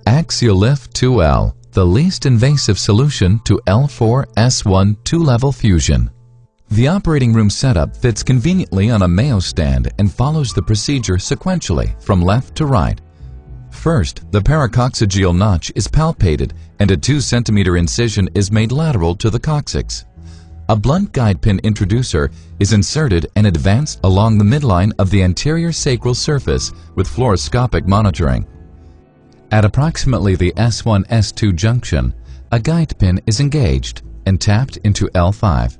AxiaLIF 2L, the least invasive solution to L4-S1 two-level fusion. The operating room setup fits conveniently on a Mayo stand and follows the procedure sequentially from left to right. First, the paracoccygeal notch is palpated and a 2 cm incision is made lateral to the coccyx. A blunt guide pin introducer is inserted and advanced along the midline of the anterior sacral surface with fluoroscopic monitoring. At approximately the S1-S2 junction, a guide pin is engaged and tapped into L5.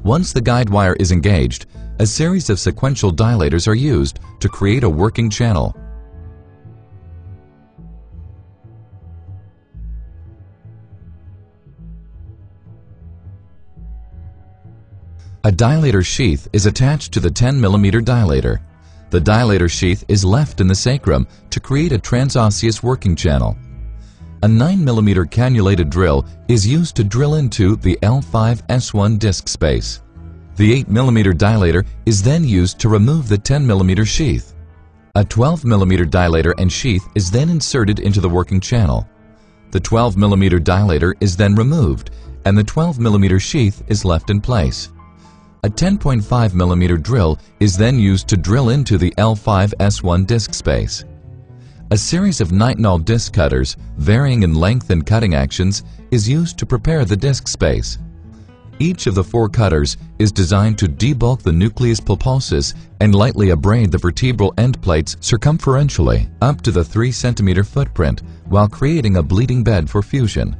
Once the guide wire is engaged, a series of sequential dilators are used to create a working channel. A dilator sheath is attached to the 10 mm dilator. The dilator sheath is left in the sacrum to create a transosseous working channel. A 9 mm cannulated drill is used to drill into the L5-S1 disc space. The 8 mm dilator is then used to remove the 10 mm sheath. A 12 mm dilator and sheath is then inserted into the working channel. The 12 mm dilator is then removed and the 12 mm sheath is left in place. A 10.5 mm drill is then used to drill into the L5-S1 disc space. A series of nitinol disc cutters, varying in length and cutting actions, is used to prepare the disc space. Each of the 4 cutters is designed to debulk the nucleus pulposus and lightly abrade the vertebral end plates circumferentially up to the 3 cm footprint while creating a bleeding bed for fusion.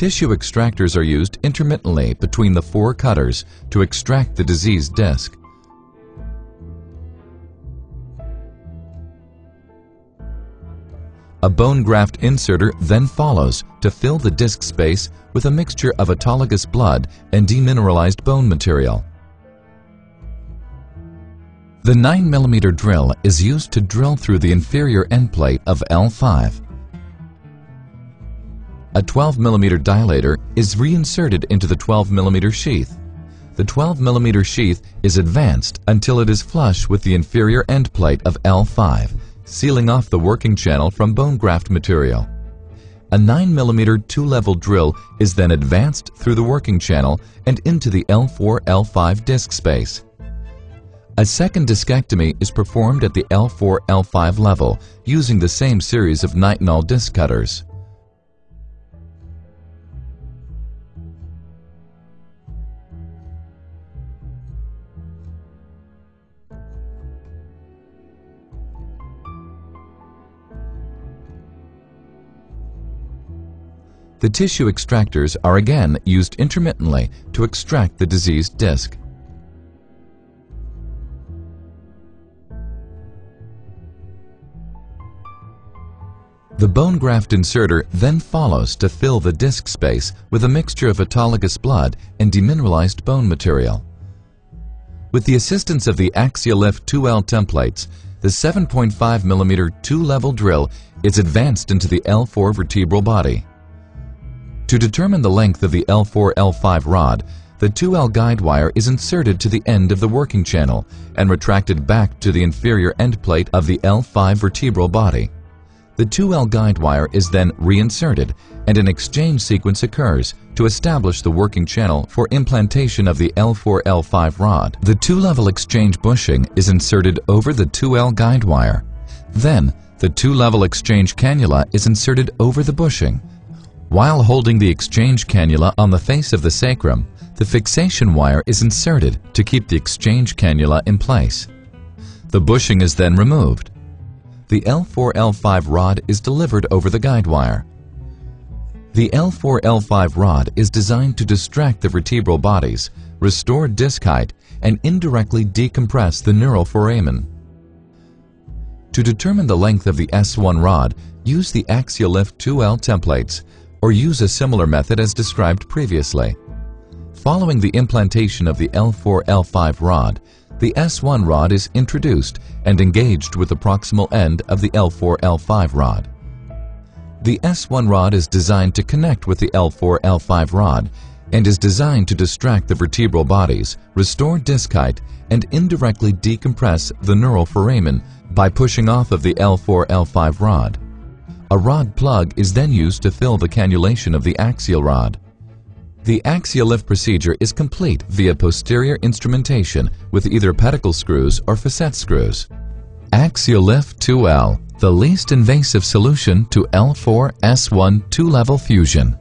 Tissue extractors are used intermittently between the 4 cutters to extract the diseased disc. A bone graft inserter then follows to fill the disc space with a mixture of autologous blood and demineralized bone material. The 9 mm drill is used to drill through the inferior end plate of L5. A 12 mm dilator is reinserted into the 12 mm sheath. The 12 mm sheath is advanced until it is flush with the inferior end plate of L5, sealing off the working channel from bone graft material. A 9 mm two-level drill is then advanced through the working channel and into the L4-L5 disc space. A second discectomy is performed at the L4-L5 level using the same series of nitinol disc cutters. The tissue extractors are again used intermittently to extract the diseased disc. The bone graft inserter then follows to fill the disc space with a mixture of autologous blood and demineralized bone material. With the assistance of the AxiaLIF 2L templates, the 7.5 mm two-level drill is advanced into the L4 vertebral body. To determine the length of the L4-L5 rod, the 2L guide wire is inserted to the end of the working channel and retracted back to the inferior end plate of the L5 vertebral body. The 2L guide wire is then reinserted and an exchange sequence occurs to establish the working channel for implantation of the L4-L5 rod. The 2-level exchange bushing is inserted over the 2L guide wire. Then, the 2-level exchange cannula is inserted over the bushing. While holding the exchange cannula on the face of the sacrum, the fixation wire is inserted to keep the exchange cannula in place. The bushing is then removed. The L4-L5 rod is delivered over the guide wire. The L4-L5 rod is designed to distract the vertebral bodies, restore disc height, and indirectly decompress the neural foramen. To determine the length of the S1 rod, use the AxiaLIF 2L templates, or use a similar method as described previously. Following the implantation of the L4-L5 rod, the S1 rod is introduced and engaged with the proximal end of the L4-L5 rod. The S1 rod is designed to connect with the L4-L5 rod and is designed to distract the vertebral bodies, restore disc height, and indirectly decompress the neural foramen by pushing off of the L4-L5 rod. A rod plug is then used to fill the cannulation of the axial rod. The AxiaLIF procedure is complete via posterior instrumentation with either pedicle screws or facet screws. AxiaLIF 2L, the least invasive solution to L4-S1 two-level fusion.